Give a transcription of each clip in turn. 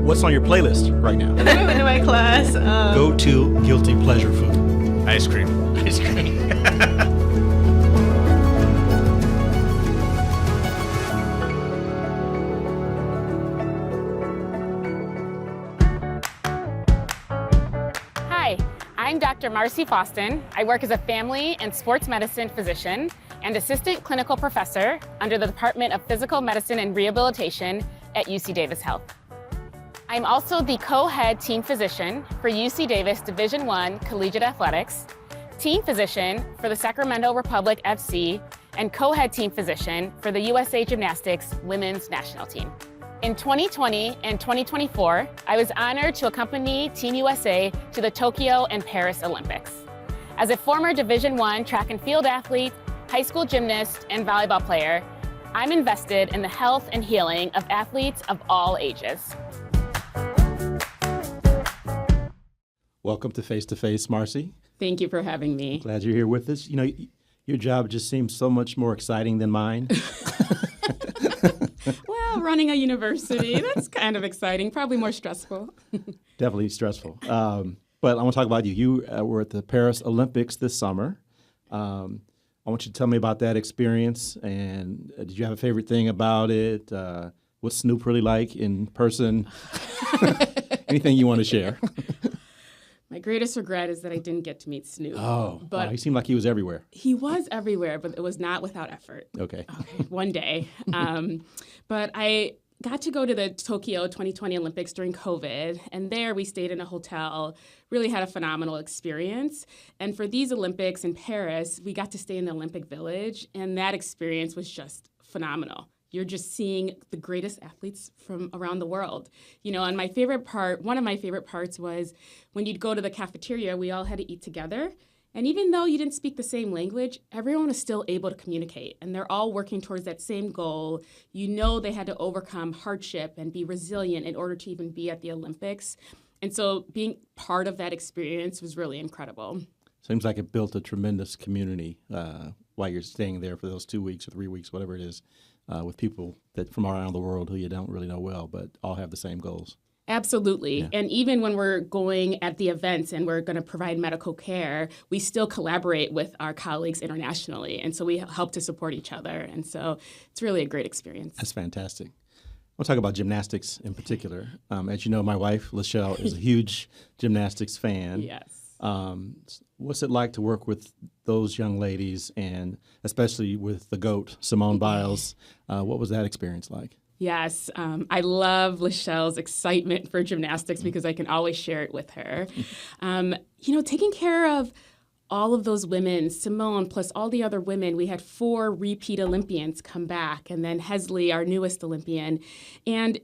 What's on your playlist right now? I'm moving to my class. Go to guilty pleasure food. Ice cream. Ice cream. Hi, I'm Dr. Marcia Faustin. I work as a family and sports medicine physician and assistant clinical professor under the Department of Physical Medicine and Rehabilitation at UC Davis Health. I'm also the co-head team physician for UC Davis Division I Collegiate Athletics, team physician for the Sacramento Republic FC, and co-head team physician for the USA Gymnastics Women's National Team. In 2020 and 2024, I was honored to accompany Team USA to the Tokyo and Paris Olympics. As a former Division I track and field athlete, high school gymnast, and volleyball player, I'm invested in the health and healing of athletes of all ages. Welcome to Face to Face, Marcy. Thank you for having me. Glad you're here with us. You know, your job just seems so much more exciting than mine. Well, running a university, that's kind of exciting, probably more stressful. Definitely stressful. But I want to talk about you. You were at the Paris Olympics this summer. I want you to tell me about that experience. And did you have a favorite thing about it? What's Snoop really like in person? Anything you want to share? My greatest regret is that I didn't get to meet Snoop. But he seemed like he was everywhere. He was everywhere, but it was not without effort. Okay. One day. But I got to go to the Tokyo 2020 Olympics during COVID, and there we stayed in a hotel, really had a phenomenal experience. And for these Olympics in Paris, we got to stay in the Olympic Village, and that experience was just phenomenal. You're just seeing the greatest athletes from around the world. You know, and one of my favorite parts was when you'd go to the cafeteria, we all had to eat together. And even though you didn't speak the same language, everyone was still able to communicate. And they're all working towards that same goal. You know they had to overcome hardship and be resilient in order to even be at the Olympics. And so being part of that experience was really incredible. Seems like it built a tremendous community while you're staying there for those 2 weeks or 3 weeks, whatever it is, with people that from around the world who you don't really know well, but all have the same goals. Absolutely. Yeah. And even when we're going at the events and we're going to provide medical care, we still collaborate with our colleagues internationally. And so we help to support each other. And so it's really a great experience. That's fantastic. We'll talk about gymnastics in particular. As you know, my wife, Lachelle, is a huge gymnastics fan. Yes. What's it like to work with those young ladies, and especially with the GOAT, Simone Biles? What was that experience like? Yes, I love Lachelle's excitement for gymnastics because I can always share it with her. Taking care of all of those women, Simone plus all the other women, we had 4 repeat Olympians come back, and then Hesley, our newest Olympian. And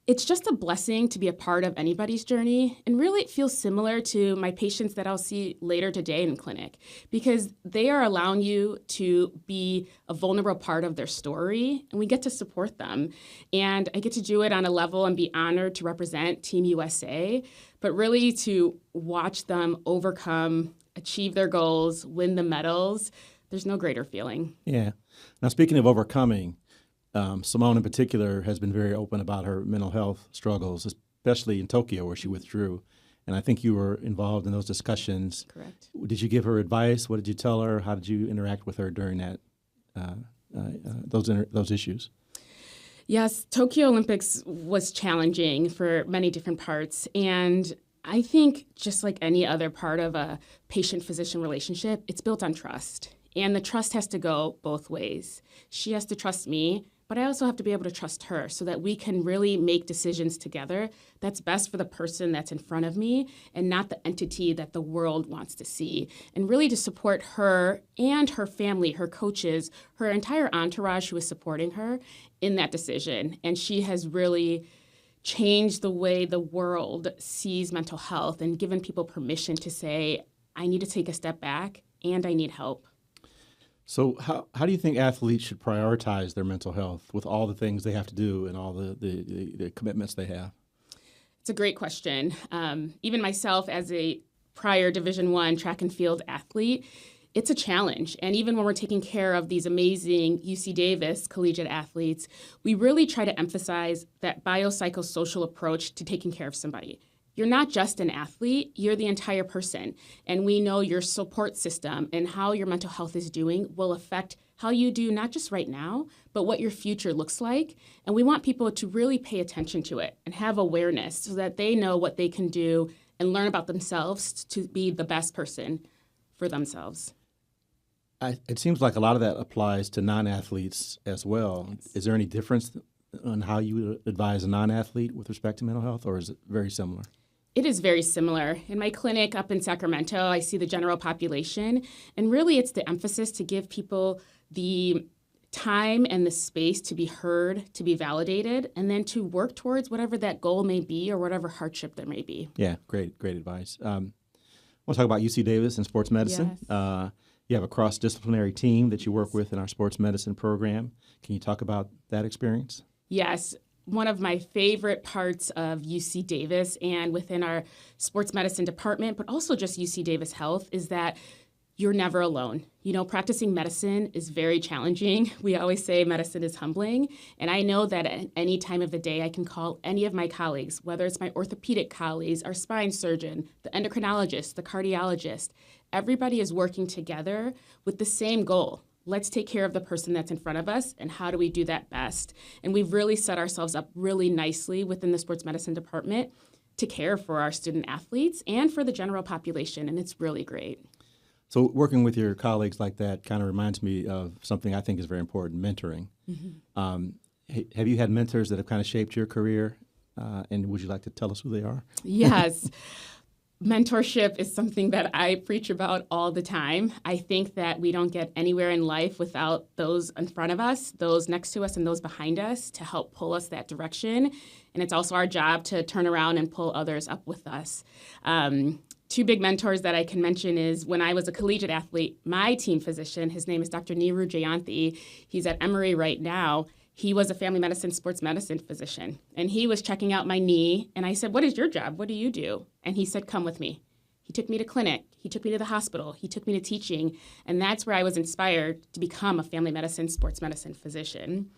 it's just a blessing to be a part of anybody's journey. And really, it feels similar to my patients that I'll see later today in clinic, because they are allowing you to be a vulnerable part of their story, and we get to support them. And I get to do it on a level and be honored to represent Team USA, but really to watch them overcome, achieve their goals, win the medals. There's no greater feeling. Yeah. Now, speaking of overcoming, Simone in particular has been very open about her mental health struggles, especially in Tokyo where she withdrew. And I think you were involved in those discussions. Correct. Did you give her advice? What did you tell her? How did you interact with her during that those issues? Yes, Tokyo Olympics was challenging for many different parts. And I think just like any other part of a patient-physician relationship, it's built on trust. And the trust has to go both ways. She has to trust me, but I also have to be able to trust her so that we can really make decisions together that's best for the person that's in front of me and not the entity that the world wants to see. And really to support her and her family, her coaches, her entire entourage who is supporting her in that decision. And she has really changed the way the world sees mental health and given people permission to say, I need to take a step back and I need help. So how do you think athletes should prioritize their mental health with all the things they have to do and all the commitments they have? It's a great question. Even myself as a prior Division I track and field athlete, it's a challenge. And even when we're taking care of these amazing UC Davis collegiate athletes, we really try to emphasize that biopsychosocial approach to taking care of somebody. You're not just an athlete, you're the entire person. And we know your support system and how your mental health is doing will affect how you do not just right now, but what your future looks like. And we want people to really pay attention to it and have awareness so that they know what they can do and learn about themselves to be the best person for themselves. It seems like a lot of that applies to non-athletes as well. Yes. Is there any difference on how you would advise a non-athlete with respect to mental health, or is it very similar? It is very similar. In my clinic up in Sacramento, I see the general population, and really it's the emphasis to give people the time and the space to be heard, to be validated, and then to work towards whatever that goal may be or whatever hardship there may be. Yeah, great advice. I want to talk about UC Davis and sports medicine. Yes. You have a cross-disciplinary team that you work with in our sports medicine program. Can you talk about that experience? Yes. One of my favorite parts of UC Davis and within our sports medicine department, but also just UC Davis Health, is that you're never alone. You know, practicing medicine is very challenging. We always say medicine is humbling. And I know that at any time of the day, I can call any of my colleagues, whether it's my orthopedic colleagues, our spine surgeon, the endocrinologist, the cardiologist. Everybody is working together with the same goal. Let's take care of the person that's in front of us, and how do we do that best? And we've really set ourselves up really nicely within the sports medicine department to care for our student athletes and for the general population, and it's really great. So working with your colleagues like that kind of reminds me of something I think is very important, mentoring. Have you had mentors that have kind of shaped your career, and would you like to tell us who they are? Yes. Mentorship is something that I preach about all the time. I think that we don't get anywhere in life without those in front of us, those next to us, and those behind us to help pull us that direction. And it's also our job to turn around and pull others up with us. Two big mentors that I can mention is when I was a collegiate athlete, my team physician, his name is Dr. Neeru Jayanthi. He's at Emory right now. He was a family medicine, sports medicine physician, and he was checking out my knee, and I said, "What is your job? What do you do?" And he said, "Come with me." He took me to clinic. He took me to the hospital. He took me to teaching, and that's where I was inspired to become a family medicine, sports medicine physician.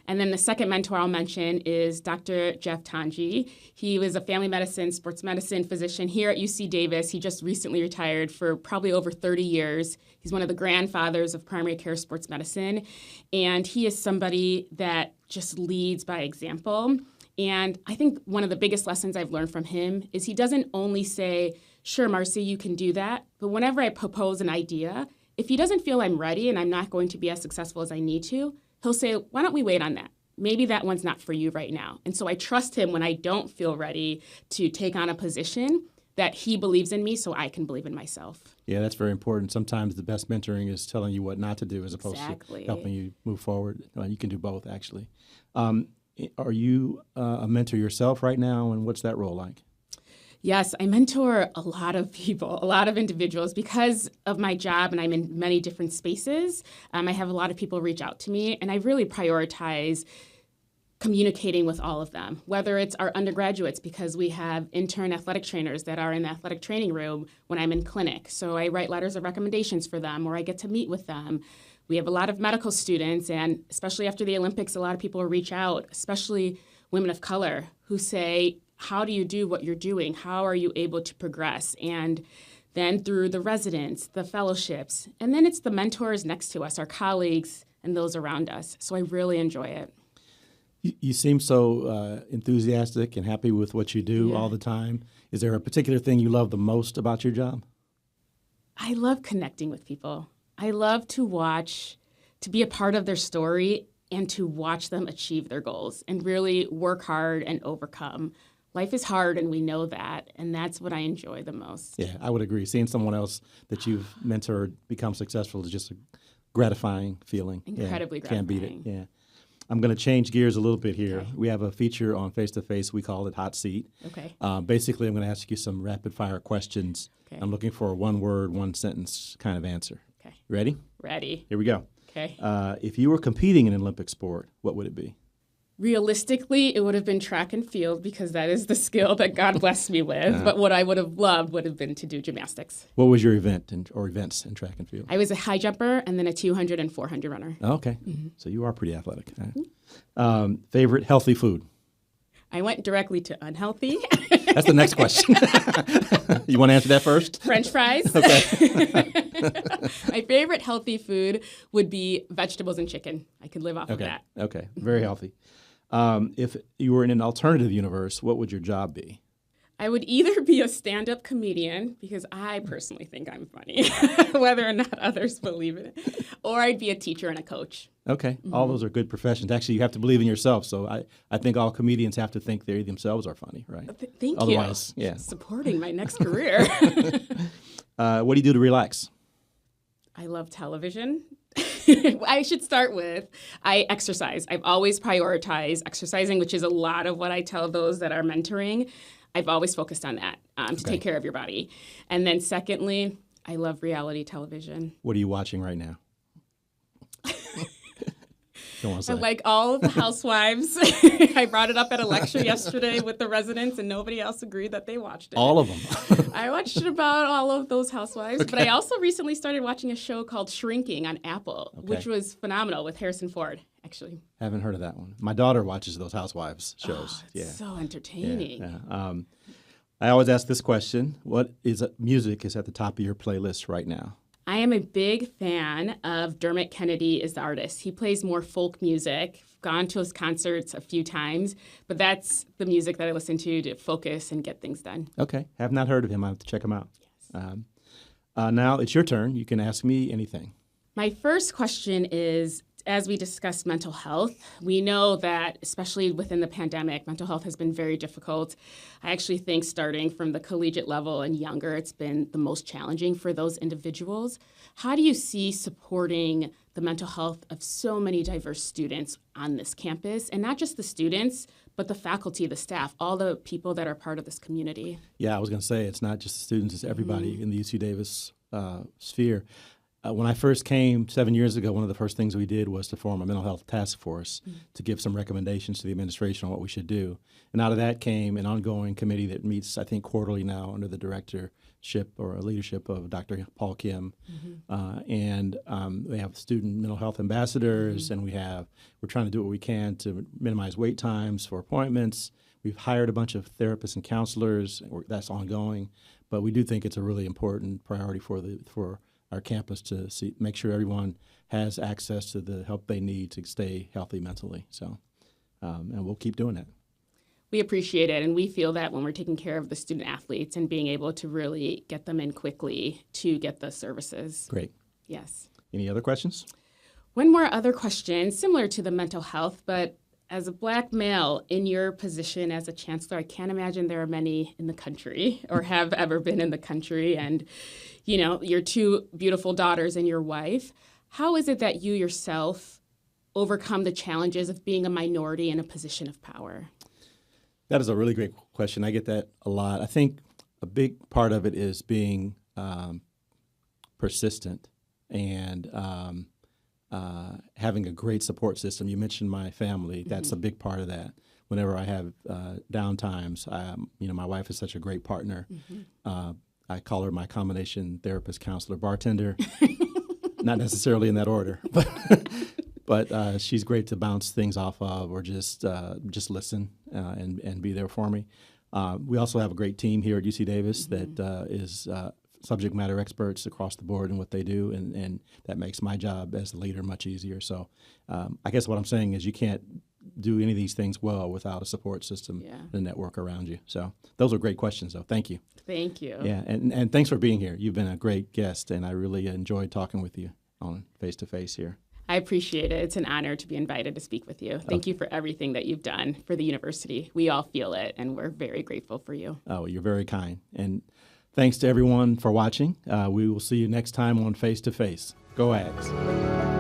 And then the second mentor I'll mention is Dr. Jeff Tanji. He was a family medicine, sports medicine physician here at UC Davis. He just recently retired for probably over 30 years. He's one of the grandfathers of primary care sports medicine. And he is somebody that just leads by example. And I think one of the biggest lessons I've learned from him is he doesn't only say, "Sure, Marcia, you can do that." But whenever I propose an idea, if he doesn't feel I'm ready and I'm not going to be as successful as I need to, he'll say, "Why don't we wait on that? Maybe that one's not for you right now." And so I trust him when I don't feel ready to take on a position that he believes in me so I can believe in myself. Yeah, that's very important. Sometimes the best mentoring is telling you what not to do as opposed Exactly. to helping you move forward. You can do both, actually. Are you a mentor yourself right now, and what's that role like? Yes, I mentor a lot of people, a lot of individuals. Because of my job and I'm in many different spaces, I have a lot of people reach out to me, and I really prioritize communicating with all of them, whether it's our undergraduates, because we have intern athletic trainers that are in the athletic training room when I'm in clinic. So I write letters of recommendations for them, or I get to meet with them. We have a lot of medical students, and especially after the Olympics, a lot of people reach out, especially women of color, who say, "How do you do what you're doing? How are you able to progress?" And then through the residents, the fellowships, and then it's the mentors next to us, our colleagues, and those around us. So I really enjoy it. You seem so enthusiastic and happy with what you do all the time. Is there a particular thing you love the most about your job? I love connecting with people. I love to be a part of their story and to watch them achieve their goals and really work hard and overcome. Life is hard, and we know that, and that's what I enjoy the most. Yeah, I would agree. Seeing someone else that you've mentored become successful is just a gratifying feeling. Incredibly Can't beat it. gratifying. Yeah. I'm going to change gears a little bit here. Okay. We have a feature on Face to Face. We call it Hot Seat. Okay. Basically, I'm going to ask you some rapid fire questions. Okay. I'm looking for a one word, one sentence kind of answer. Okay. Ready? Ready. Here we go. Okay. If you were competing in an Olympic sport, what would it be? Realistically, it would have been track and field because that is the skill that God blessed me with. But what I would have loved would have been to do gymnastics. What was your or events in track and field? I was a high jumper and then a 200 and 400 runner. Oh, okay. So you are pretty athletic. Favorite healthy food? I went directly to unhealthy. That's the next question. You want to answer that first? French fries. Okay. My favorite healthy food would be vegetables and chicken. I could live off of that. Okay. Very healthy. If you were in an alternative universe, what would your job be? I would either be a stand-up comedian, because I personally think I'm funny, whether or not others believe in it, or I'd be a teacher and a coach. Okay. All those are good professions. Actually, you have to believe in yourself. So I think all comedians have to think they themselves are funny, right? Thank Otherwise, you. yeah. Supporting my next career. What do you do to relax? I love television. I should start with, I exercise. I've always prioritized exercising, which is a lot of what I tell those that are mentoring. I've always focused on that, to take care of your body. And then secondly, I love reality television. What are you watching right now? I like all of the housewives. I brought it up at a lecture yesterday with the residents, and nobody else agreed that they watched it. All of them. I watched about all of those housewives, but I also recently started watching a show called Shrinking on Apple, which was phenomenal with Harrison Ford, actually. Haven't heard of that one. My daughter watches those housewives shows. It's so entertaining. Yeah. I always ask this question: what music is at the top of your playlist right now? I am a big fan of Dermot Kennedy as the artist. He plays more folk music. I've gone to his concerts a few times, but that's the music that I listen to focus and get things done. Okay. Have not heard of him. I have to check him out. Yes. Now it's your turn. You can ask me anything. My first question is, as we discussed mental health, we know that, especially within the pandemic, mental health has been very difficult. I actually think starting from the collegiate level and younger, it's been the most challenging for those individuals. How do you see supporting the mental health of so many diverse students on this campus? And not just the students, but the faculty, the staff, all the people that are part of this community. Yeah, I was going to say, it's not just the students, it's everybody in the UC Davis sphere. When I first came 7 years ago, one of the first things we did was to form a mental health task force to give some recommendations to the administration on what we should do. And out of that came an ongoing committee that meets, I think, quarterly now under the directorship or leadership of Dr. Paul Kim. And we have student mental health ambassadors, and we're trying to do what we can to minimize wait times for appointments. We've hired a bunch of therapists and counselors. That's ongoing. But we do think it's a really important priority for our campus to make sure everyone has access to the help they need to stay healthy mentally. So, and we'll keep doing that. We appreciate it, and we feel that when we're taking care of the student athletes and being able to really get them in quickly to get the services. Great. Yes. Any other questions? One more other question, similar to the mental health, but as a Black male in your position as a chancellor, I can't imagine there are many in the country or have ever been in the country. And, you know, your two beautiful daughters and your wife. How is it that you yourself overcome the challenges of being a minority in a position of power? That is a really great question. I get that a lot. I think a big part of it is being persistent and having a great support system. You mentioned my family. That's a big part of that. Whenever I have down times, my wife is such a great partner. I call her my combination therapist, counselor, bartender. Not necessarily in that order, but she's great to bounce things off of or just listen and be there for me. We also have a great team here at UC Davis that is subject matter experts across the board in what they do, and that makes my job as the leader much easier. So I guess what I'm saying is you can't do any of these things well without a support system and a network around you. So those are great questions, though. Thank you. Thank you. Yeah, and thanks for being here. You've been a great guest, and I really enjoyed talking with you on face-to-face here. I appreciate it. It's an honor to be invited to speak with you. Thank you for everything that you've done for the university. We all feel it, and we're very grateful for you. Oh, you're very kind. And thanks to everyone for watching. We will see you next time on Face to Face. Go Ags.